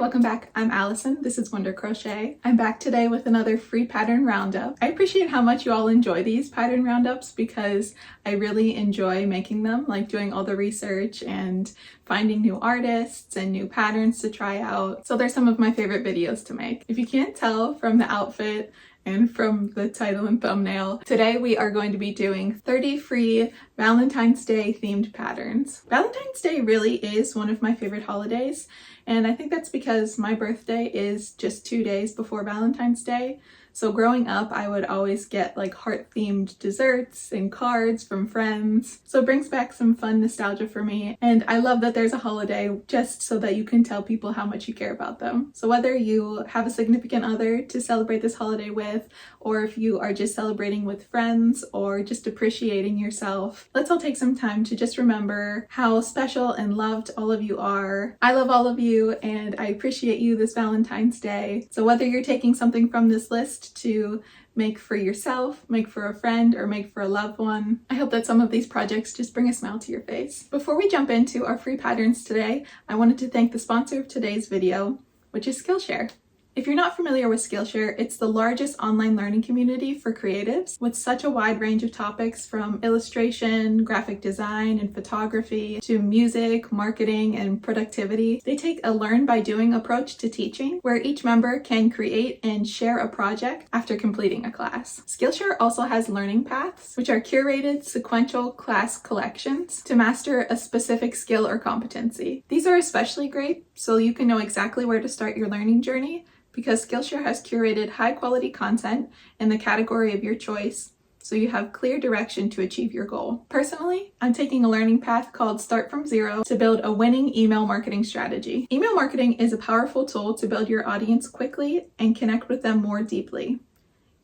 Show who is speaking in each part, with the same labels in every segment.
Speaker 1: welcome back. I'm Allison. This is Wonder Crochet. I'm back today with another free pattern roundup. I appreciate how much you all enjoy these pattern roundups because I really enjoy making them, like doing all the research and finding new artists and new patterns to try out. So they're some of my favorite videos to make. If you can't tell from the outfit and from the title and thumbnail, today we are going to be doing 30 free Valentine's Day themed patterns. Valentine's Day really is one of my favorite holidays, and I think that's because my birthday is just 2 days before Valentine's Day. So growing up, I would always get like heart-themed desserts and cards from friends. So it brings back some fun nostalgia for me. And I love that there's a holiday just so that you can tell people how much you care about them. So whether you have a significant other to celebrate this holiday with, or if you are just celebrating with friends or just appreciating yourself, let's all take some time to just remember how special and loved all of you are. I love all of you and I appreciate you this Valentine's Day. So whether you're taking something from this list to make for yourself, make for a friend, or make for a loved one, I hope that some of these projects just bring a smile to your face. Before we jump into our free patterns today, I wanted to thank the sponsor of today's video, which is Skillshare. If you're not familiar with Skillshare, it's the largest online learning community for creatives with such a wide range of topics from illustration, graphic design, and photography to music, marketing, and productivity. They take a learn by doing approach to teaching, where each member can create and share a project after completing a class. Skillshare also has learning paths, which are curated sequential class collections to master a specific skill or competency. These are especially great so you can know exactly where to start your learning journey, because Skillshare has curated high-quality content in the category of your choice, so you have clear direction to achieve your goal. Personally, I'm taking a learning path called Start From Zero to build a winning email marketing strategy. Email marketing is a powerful tool to build your audience quickly and connect with them more deeply.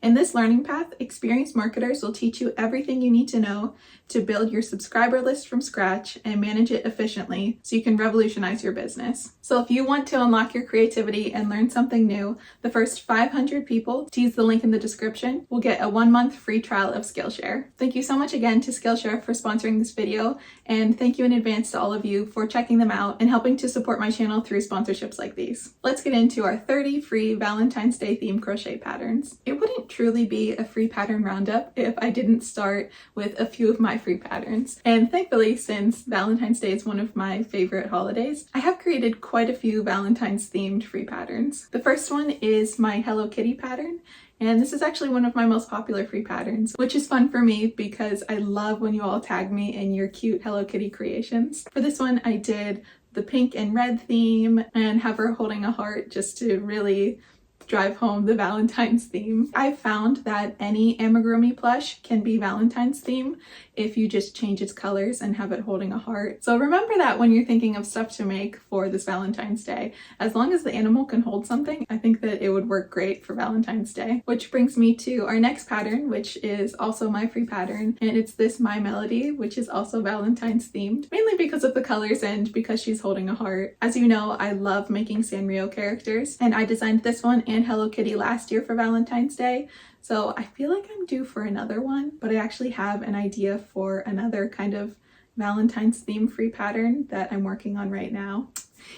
Speaker 1: In this learning path, experienced marketers will teach you everything you need to know to build your subscriber list from scratch and manage it efficiently so you can revolutionize your business. So if you want to unlock your creativity and learn something new, the first 500 people to use the link in the description will get a 1-month free trial of Skillshare. Thank you so much again to Skillshare for sponsoring this video, and thank you in advance to all of you for checking them out and helping to support my channel through sponsorships like these. Let's get into our 30 free Valentine's Day themed crochet patterns. It wouldn't truly be a free pattern roundup if I didn't start with a few of my free patterns. And thankfully, since Valentine's Day is one of my favorite holidays, I have created quite a few Valentine's themed free patterns. The first one is my Hello Kitty pattern. And this is actually one of my most popular free patterns, which is fun for me because I love when you all tag me in your cute Hello Kitty creations. For this one, I did the pink and red theme and have her holding a heart just to really drive home the Valentine's theme. I found that any amigurumi plush can be Valentine's theme if you just change its colors and have it holding a heart. So remember that when you're thinking of stuff to make for this Valentine's Day. As long as the animal can hold something, I think that it would work great for Valentine's Day. Which brings me to our next pattern, which is also my free pattern, and it's this My Melody, which is also Valentine's themed, mainly because of the colors and because she's holding a heart. As you know, I love making Sanrio characters, and I designed this one and Hello Kitty last year for Valentine's Day. So I feel like I'm due for another one, but I actually have an idea for another kind of Valentine's theme free pattern that I'm working on right now.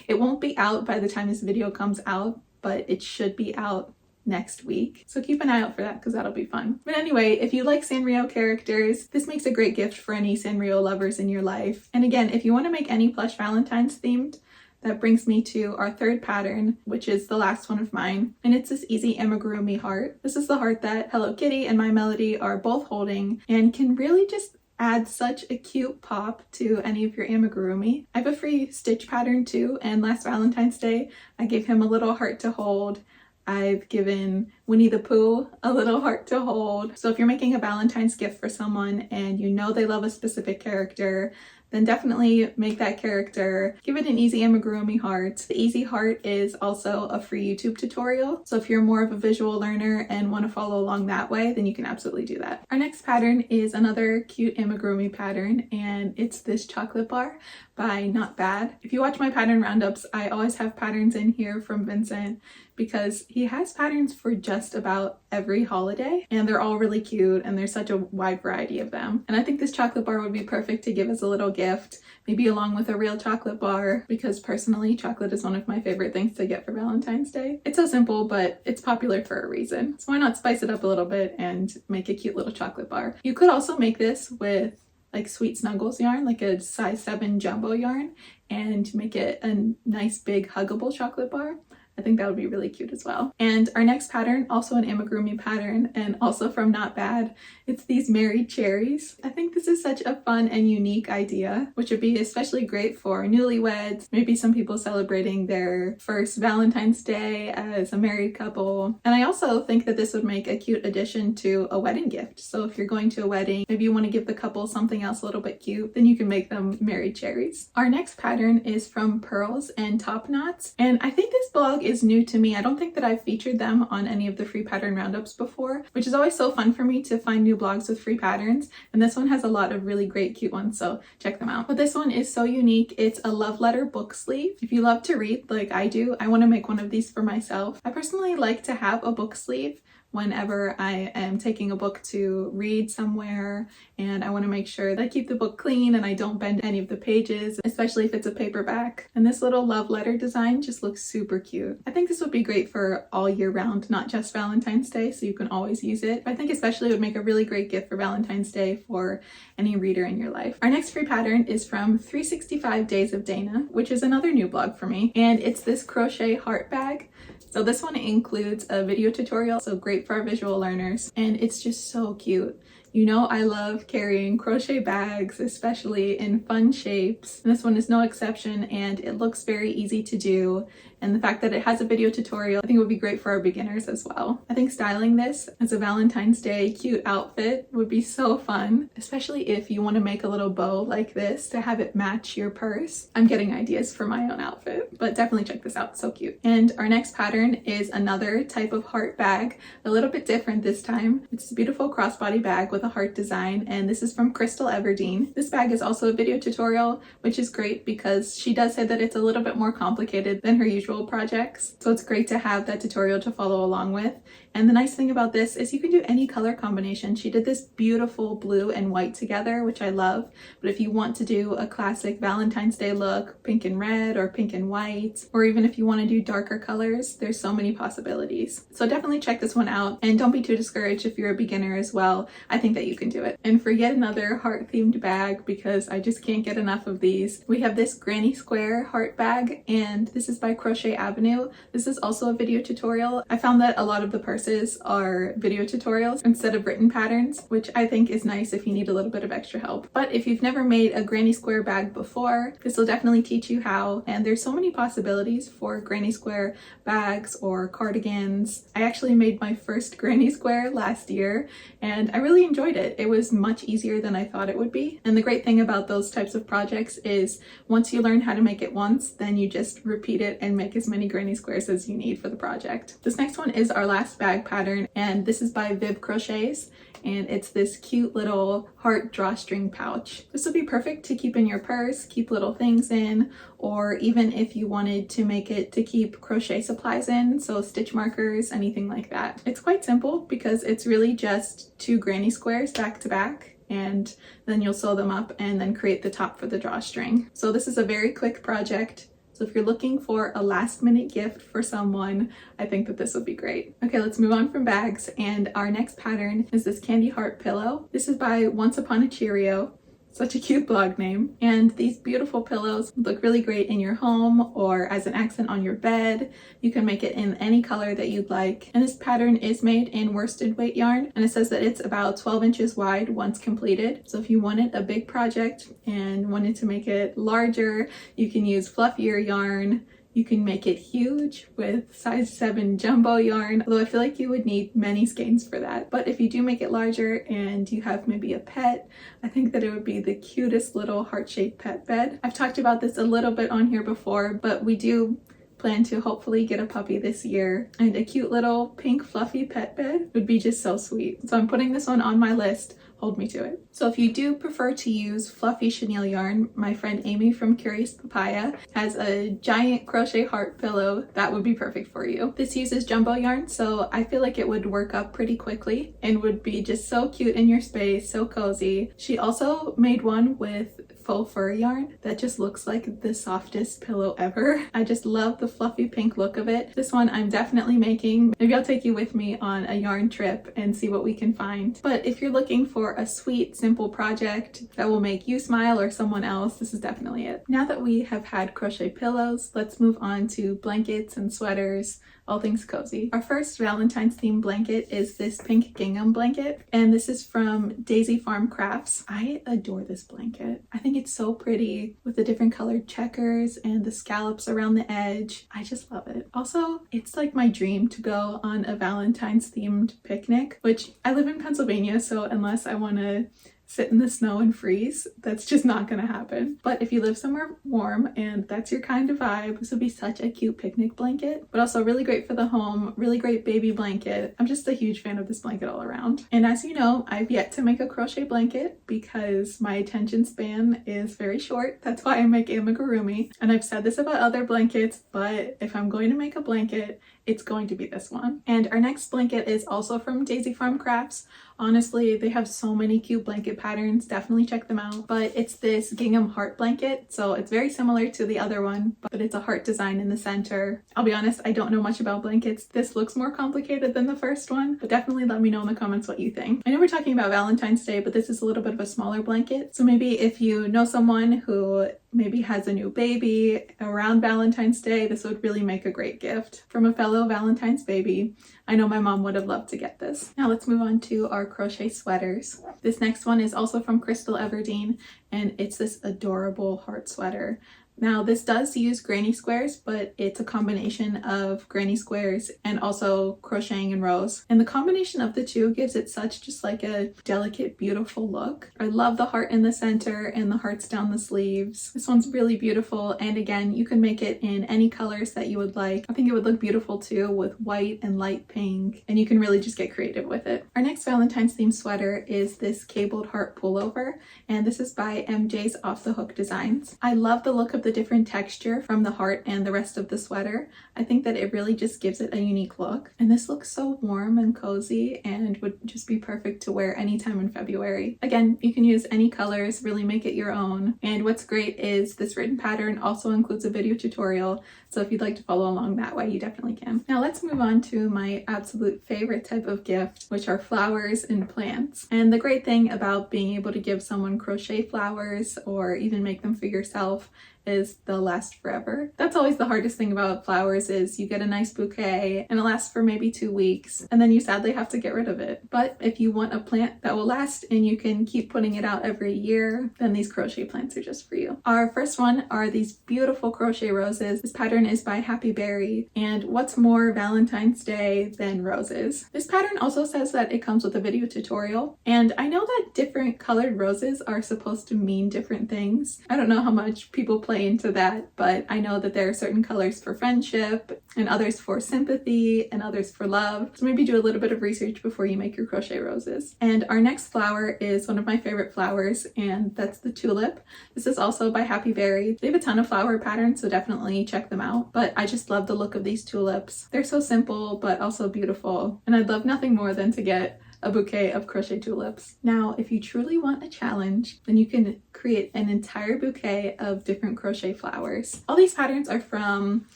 Speaker 1: It won't be out by the time this video comes out, but it should be out next week. So keep an eye out for that because that'll be fun. But anyway, if you like Sanrio characters, this makes a great gift for any Sanrio lovers in your life. And again, if you want to make any plush Valentine's themed, that brings me to our third pattern, which is the last one of mine, and it's this easy amigurumi heart. This is the heart that Hello Kitty and My Melody are both holding and can really just add such a cute pop to any of your amigurumi. I have a free stitch pattern too, and last Valentine's Day, I gave him a little heart to hold. I've given Winnie the Pooh a little heart to hold. So if you're making a Valentine's gift for someone and you know they love a specific character, then definitely make that character, give it an easy amigurumi heart. The easy heart is also a free YouTube tutorial, so if you're more of a visual learner and want to follow along that way, then you can absolutely do that. Our next pattern is another cute amigurumi pattern, and it's this chocolate bar by Not Bad. If you watch my pattern roundups, I always have patterns in here from Vincent because he has patterns for just just about every holiday, and they're all really cute, and there's such a wide variety of them. And I think this chocolate bar would be perfect to give as a little gift, maybe along with a real chocolate bar, because personally chocolate is one of my favorite things to get for Valentine's Day. It's so simple, but it's popular for a reason. So why not spice it up a little bit and make a cute little chocolate bar? You could also make this with like Sweet Snuggles yarn, like a size 7 jumbo yarn, and make it a nice big huggable chocolate bar. I think that would be really cute as well. And our next pattern, also an amigurumi pattern, and also from Not Bad, it's these married cherries. I think this is such a fun and unique idea, which would be especially great for newlyweds, maybe some people celebrating their first Valentine's Day as a married couple. And I also think that this would make a cute addition to a wedding gift. So if you're going to a wedding, maybe you want to give the couple something else a little bit cute, then you can make them married cherries. Our next pattern is from Pearls and Top Knots, and I think this blog is new to me. I don't think that I've featured them on any of the free pattern roundups before, which is always so fun for me to find new blogs with free patterns, and this one has a lot of really great cute ones, so check them out. But this one is so unique. It's a love letter book sleeve. If you love to read like I do, I want to make one of these for myself. I personally like to have a book sleeve whenever I am taking a book to read somewhere, and I want to make sure that I keep the book clean and I don't bend any of the pages, especially if it's a paperback. And this little love letter design just looks super cute. I think this would be great for all year round, not just Valentine's Day, so you can always use it. I think especially it would make a really great gift for Valentine's Day for any reader in your life. Our next free pattern is from 365 Days of Dana, which is another new blog for me, and it's this crochet heart bag. So this one includes a video tutorial, so great for our visual learners, and it's just so cute. You know, I love carrying crochet bags, especially in fun shapes. And this one is no exception, and it looks very easy to do. And the fact that it has a video tutorial, I think it would be great for our beginners as well. I think styling this as a Valentine's Day cute outfit would be so fun, especially if you want to make a little bow like this to have it match your purse. I'm getting ideas for my own outfit, but definitely check this out, it's so cute. And our next pattern is another type of heart bag, a little bit different this time. It's a beautiful crossbody bag with a heart design, and this is from Crystal Everdeen. This bag is also a video tutorial, which is great because she does say that it's a little bit more complicated than her usual projects, so it's great to have that tutorial to follow along with. And the nice thing about this is you can do any color combination. She did this beautiful blue and white together, which I love, but if you want to do a classic Valentine's Day look, pink and red or pink and white, or even if you want to do darker colors, there's so many possibilities. So definitely check this one out, and don't be too discouraged if you're a beginner as well. I think that you can do it. And for yet another heart themed bag, because I just can't get enough of these, we have this granny square heart bag, and this is by Crochet Avenue. This is also a video tutorial. I found that a lot of the purses are video tutorials instead of written patterns, which I think is nice if you need a little bit of extra help. But if you've never made a granny square bag before, this will definitely teach you how, and there's so many possibilities for granny square bags or cardigans. I actually made my first granny square last year, and I really enjoyed it. It was much easier than I thought it would be. And the great thing about those types of projects is once you learn how to make it once, then you just repeat it and make as many granny squares as you need for the project. This next one is our last bag pattern, and this is by Viv Crochets, and it's this cute little heart drawstring pouch. This would be perfect to keep in your purse, keep little things in, or even if you wanted to make it to keep crochet supplies in, so stitch markers, anything like that. It's quite simple because it's really just 2 granny squares back to back, and then you'll sew them up and then create the top for the drawstring. So this is a very quick project. So if you're looking for a last minute gift for someone, I think that this would be great. Okay, let's move on from bags, and our next pattern is this candy heart pillow. This is by Once Upon a Cheerio. Such a cute blog name. And these beautiful pillows look really great in your home or as an accent on your bed. You can make it in any color that you'd like. And this pattern is made in worsted weight yarn, and it says that it's about 12 inches wide once completed. So if you wanted a big project and wanted to make it larger, you can use fluffier yarn. You can make it huge with size 7 jumbo yarn, although I feel like you would need many skeins for that. But if you do make it larger and you have maybe a pet, I think that it would be the cutest little heart-shaped pet bed. I've talked about this a little bit on here before, but we do plan to hopefully get a puppy this year, and a cute little pink fluffy pet bed would be just so sweet. So I'm putting this one on my list. Hold me to it. So if you do prefer to use fluffy chenille yarn, my friend Amy from Curious Papaya has a giant crochet heart pillow that would be perfect for you. This uses jumbo yarn, so I feel like it would work up pretty quickly and would be just so cute in your space, so cozy. She also made one with faux fur yarn that just looks like the softest pillow ever. I just love the fluffy pink look of it. This one I'm definitely making. Maybe I'll take you with me on a yarn trip and see what we can find. But if you're looking for a sweet, simple project that will make you smile or someone else, this is definitely it. Now that we have had crochet pillows, let's move on to blankets and sweaters, all things cozy. Our first Valentine's themed blanket is this pink gingham blanket, and this is from Daisy Farm Crafts. I adore this blanket. I think it's so pretty with the different colored checkers and the scallops around the edge. I just love it. Also, it's like my dream to go on a Valentine's themed picnic, which I live in Pennsylvania, so unless I want to sit in the snow and freeze, that's just not gonna happen. But if you live somewhere warm and that's your kind of vibe, this would be such a cute picnic blanket, but also really great for the home, really great baby blanket. I'm just a huge fan of this blanket all around. And as you know, I've yet to make a crochet blanket because my attention span is very short. That's why I make amigurumi. And I've said this about other blankets, but if I'm going to make a blanket, it's going to be this one. And our next blanket is also from Daisy Farm Crafts. Honestly, they have so many cute blanket patterns. Definitely check them out. But it's this gingham heart blanket. So it's very similar to the other one, but it's a heart design in the center. I'll be honest, I don't know much about blankets. This looks more complicated than the first one, but definitely let me know in the comments what you think. I know we're talking about Valentine's Day, but this is a little bit of a smaller blanket. So maybe if you know someone who maybe has a new baby around Valentine's Day, this would really make a great gift from a fellow Valentine's baby. I know my mom would have loved to get this. Now let's move on to our crochet sweaters. This next one is also from Crystal Everdeen, and it's this adorable heart sweater. Now this does use granny squares, but it's a combination of granny squares and also crocheting in rows. And the combination of the two gives it such just like a delicate, beautiful look. I love the heart in the center and the hearts down the sleeves. This one's really beautiful. And again, you can make it in any colors that you would like. I think it would look beautiful too with white and light pink, and you can really just get creative with it. Our next Valentine's themed sweater is this cabled heart pullover, and this is by MJ's Off the Hook Designs. I love the look of the different texture from the heart and the rest of the sweater. I think that it really just gives it a unique look. And this looks so warm and cozy and would just be perfect to wear anytime in February. Again, you can use any colors, really make it your own. And what's great is this written pattern also includes a video tutorial. So if you'd like to follow along that way, you definitely can. Now let's move on to my absolute favorite type of gift, which are flowers and plants. And the great thing about being able to give someone crochet flowers or even make them for yourself is they'll last forever. That's always the hardest thing about flowers, is you get a nice bouquet and it lasts for maybe 2 weeks and then you sadly have to get rid of it. But if you want a plant that will last and you can keep putting it out every year, then these crochet plants are just for you. Our first one are these beautiful crochet roses. This pattern is by Happy Berry, and what's more Valentine's Day than roses? This pattern also says that it comes with a video tutorial, and I know that different colored roses are supposed to mean different things. I don't know how much people play into that, but I know that there are certain colors for friendship and others for sympathy and others for love. So maybe do a little bit of research before you make your crochet roses. And our next flower is one of my favorite flowers, and that's the tulip. This is also by Happy Berry. They have a ton of flower patterns, so definitely check them out. But I just love the look of these tulips. They're so simple, but also beautiful. And I'd love nothing more than to get a bouquet of crochet tulips. Now, if you truly want a challenge, then you can create an entire bouquet of different crochet flowers. All these patterns are from,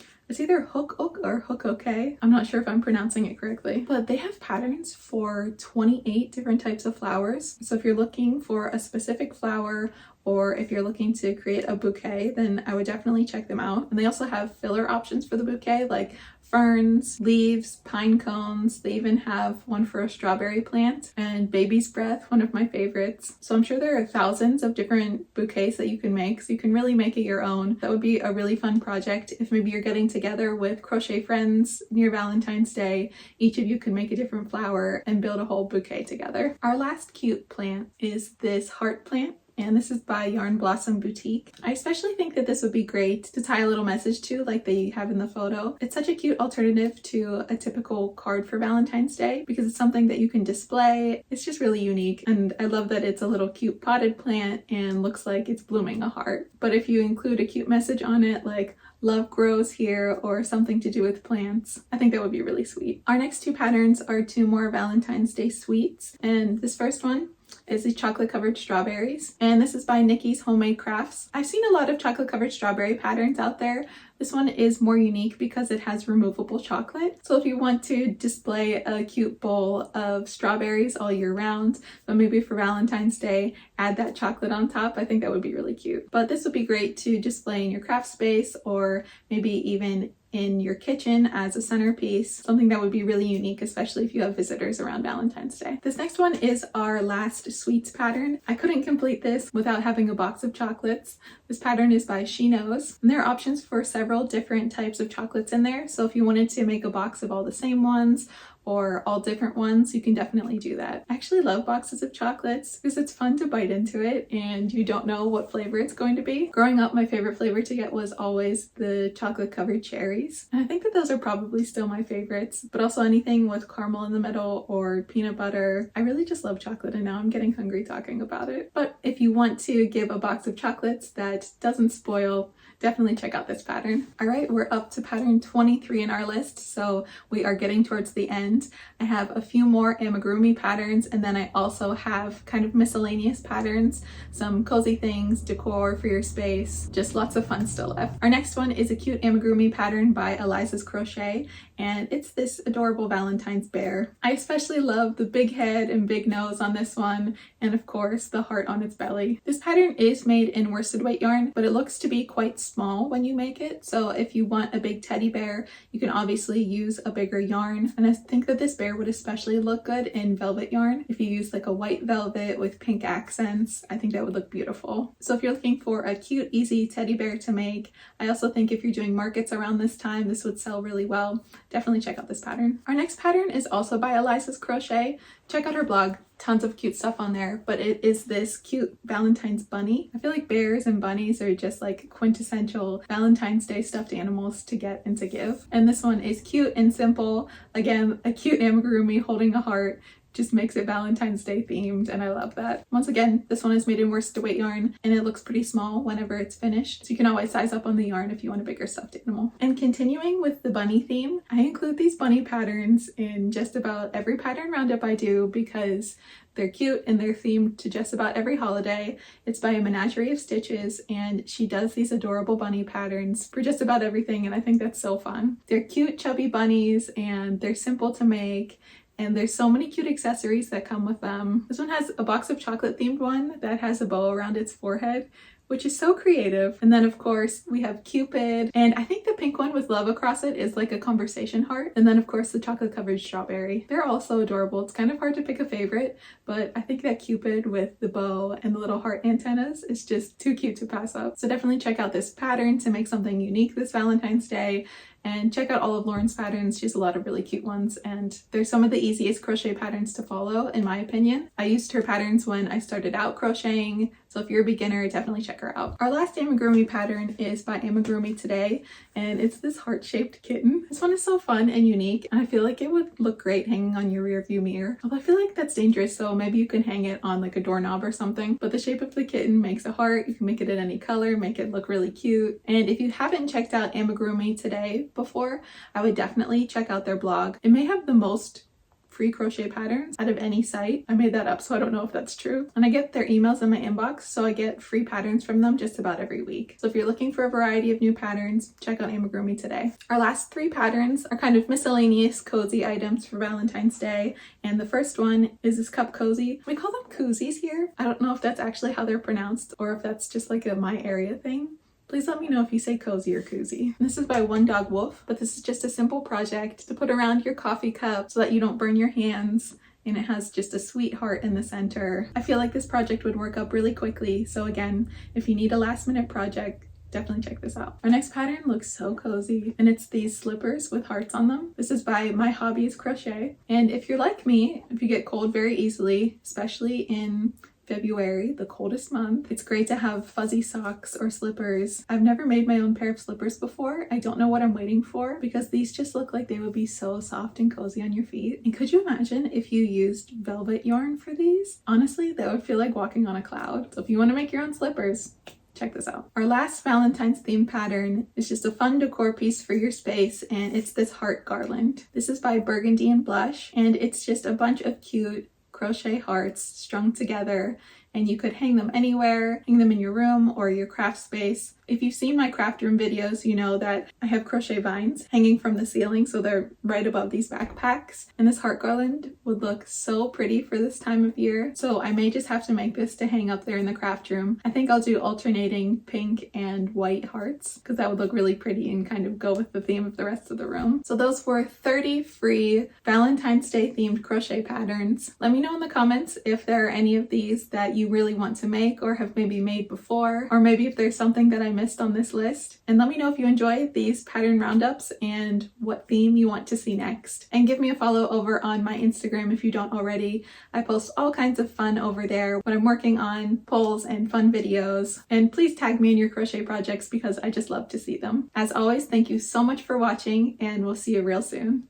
Speaker 1: it's either Hook Oak or Hook Okay. I'm not sure if I'm pronouncing it correctly, but they have patterns for 28 different types of flowers. So if you're looking for a specific flower, or if you're looking to create a bouquet, then I would definitely check them out. And they also have filler options for the bouquet, like ferns, leaves, pine cones. They even have one for a strawberry plant, and baby's breath, one of my favorites. So I'm sure there are thousands of different bouquets that you can make, so you can really make it your own. That would be a really fun project. If maybe you're getting together with crochet friends near Valentine's Day, each of you can make a different flower and build a whole bouquet together. Our last cute plant is this heart plant and this is by Yarn Blossom Boutique. I especially think that this would be great to tie a little message to, like they have in the photo. It's such a cute alternative to a typical card for Valentine's Day because it's something that you can display. It's just really unique, and I love that it's a little cute potted plant and looks like it's blooming a heart. But if you include a cute message on it like love grows here or something to do with plants, I think that would be really sweet. Our next two patterns are two more Valentine's Day sweets, and this first one is the chocolate covered strawberries, and this is by Nikki's Homemade Crafts. I've seen a lot of chocolate covered strawberry patterns out there. This one is more unique because it has removable chocolate. So if you want to display a cute bowl of strawberries all year round, but maybe for Valentine's Day, add that chocolate on top, I think that would be really cute. But this would be great to display in your craft space or maybe even in your kitchen as a centerpiece, something that would be really unique, especially if you have visitors around Valentine's Day. This next one is our last sweets pattern. I couldn't complete this without having a box of chocolates. This pattern is by She Knows, and there are options for several different types of chocolates in there. So if you wanted to make a box of all the same ones or all different ones, you can definitely do that. I actually love boxes of chocolates because it's fun to bite into it and you don't know what flavor it's going to be. Growing up, my favorite flavor to get was always the chocolate covered cherries. And I think that those are probably still my favorites, but also anything with caramel in the middle or peanut butter. I really just love chocolate, and now I'm getting hungry talking about it. But if you want to give a box of chocolates that doesn't spoil, definitely check out this pattern. All right, we're up to pattern 23 in our list, so we are getting towards the end. I have a few more amigurumi patterns, and then I also have kind of miscellaneous patterns, some cozy things, decor for your space, just lots of fun still left. Our next one is a cute amigurumi pattern by Eliza's Crochet, and it's this adorable Valentine's bear. I especially love the big head and big nose on this one, and of course the heart on its belly. This pattern is made in worsted weight yarn, but it looks to be quite small when you make it. So if you want a big teddy bear, you can obviously use a bigger yarn. And I think that this bear would especially look good in velvet yarn. If you use like a white velvet with pink accents, I think that would look beautiful. So if you're looking for a cute, easy teddy bear to make, I also think if you're doing markets around this time, this would sell really well. Definitely check out this pattern. Our next pattern is also by Eliza's Crochet. Check out her blog. Tons of cute stuff on there, but it is this cute Valentine's bunny. I feel like bears and bunnies are just like quintessential Valentine's Day stuffed animals to get and to give. And this one is cute and simple. Again, a cute amigurumi holding a heart. Just makes it Valentine's Day themed, and I love that. Once again, this one is made in worsted weight yarn, and it looks pretty small whenever it's finished, so you can always size up on the yarn if you want a bigger stuffed animal. And continuing with the bunny theme, I include these bunny patterns in just about every pattern roundup I do because they're cute and they're themed to just about every holiday. It's by a Menagerie of Stitches, and she does these adorable bunny patterns for just about everything, and I think that's so fun. They're cute, chubby bunnies, and they're simple to make. And there's so many cute accessories that come with them. This one has a box of chocolate themed one that has a bow around its forehead, which is so creative. And then of course we have Cupid, and I think the pink one with love across it is like a conversation heart. And then of course the chocolate covered strawberry. They're all so adorable. It's kind of hard to pick a favorite, but I think that Cupid with the bow and the little heart antennas is just too cute to pass up. So definitely check out this pattern to make something unique this Valentine's Day. And check out all of Lauren's patterns. She has a lot of really cute ones, and they're some of the easiest crochet patterns to follow, in my opinion. I used her patterns when I started out crocheting, so if you're a beginner, definitely check her out. Our last amigurumi pattern is by Amigurumi Today, and it's this heart-shaped kitten. This one is so fun and unique, and I feel like it would look great hanging on your rearview mirror. Although I feel like that's dangerous, so maybe you can hang it on like a doorknob or something. But the shape of the kitten makes a heart. You can make it in any color, make it look really cute. And if you haven't checked out Amigurumi Today before, I would definitely check out their blog. It may have the most free crochet patterns out of any site. I made that up, so I don't know if that's true. And I get their emails in my inbox, so I get free patterns from them just about every week. So if you're looking for a variety of new patterns, check out Amigurumi Today. Our last three patterns are kind of miscellaneous cozy items for Valentine's Day. And the first one is this cup cozy. We call them koozies here. I don't know if that's actually how they're pronounced or if that's just like a my area thing. Please let me know if you say cozy or koozie. This is by One Dog Wolf, but this is just a simple project to put around your coffee cup so that you don't burn your hands. And it has just a sweet heart in the center. I feel like this project would work up really quickly. So again, if you need a last minute project, definitely check this out. Our next pattern looks so cozy, and it's these slippers with hearts on them. This is by My Hobby is Crochet. And if you're like me, if you get cold very easily, especially in February, the coldest month. It's great to have fuzzy socks or slippers. I've never made my own pair of slippers before. I don't know what I'm waiting for because these just look like they would be so soft and cozy on your feet. And could you imagine if you used velvet yarn for these? Honestly, that would feel like walking on a cloud. So if you want to make your own slippers, check this out. Our last Valentine's themed pattern is just a fun decor piece for your space, and it's this heart garland. This is by Burgundy and Blush, and it's just a bunch of cute crochet hearts strung together, and you could hang them anywhere, hang them in your room or your craft space. If you've seen my craft room videos, you know that I have crochet vines hanging from the ceiling, so they're right above these backpacks. And this heart garland would look so pretty for this time of year. So I may just have to make this to hang up there in the craft room. I think I'll do alternating pink and white hearts because that would look really pretty and kind of go with the theme of the rest of the room. So those were 30 free Valentine's Day themed crochet patterns. Let me know in the comments if there are any of these that you really want to make or have maybe made before, or maybe if there's something that I missed on this list. And let me know if you enjoy these pattern roundups and what theme you want to see next. And give me a follow over on my Instagram if you don't already. I post all kinds of fun over there, what I'm working on, polls and fun videos. And please tag me in your crochet projects because I just love to see them. As always, thank you so much for watching, and we'll see you real soon.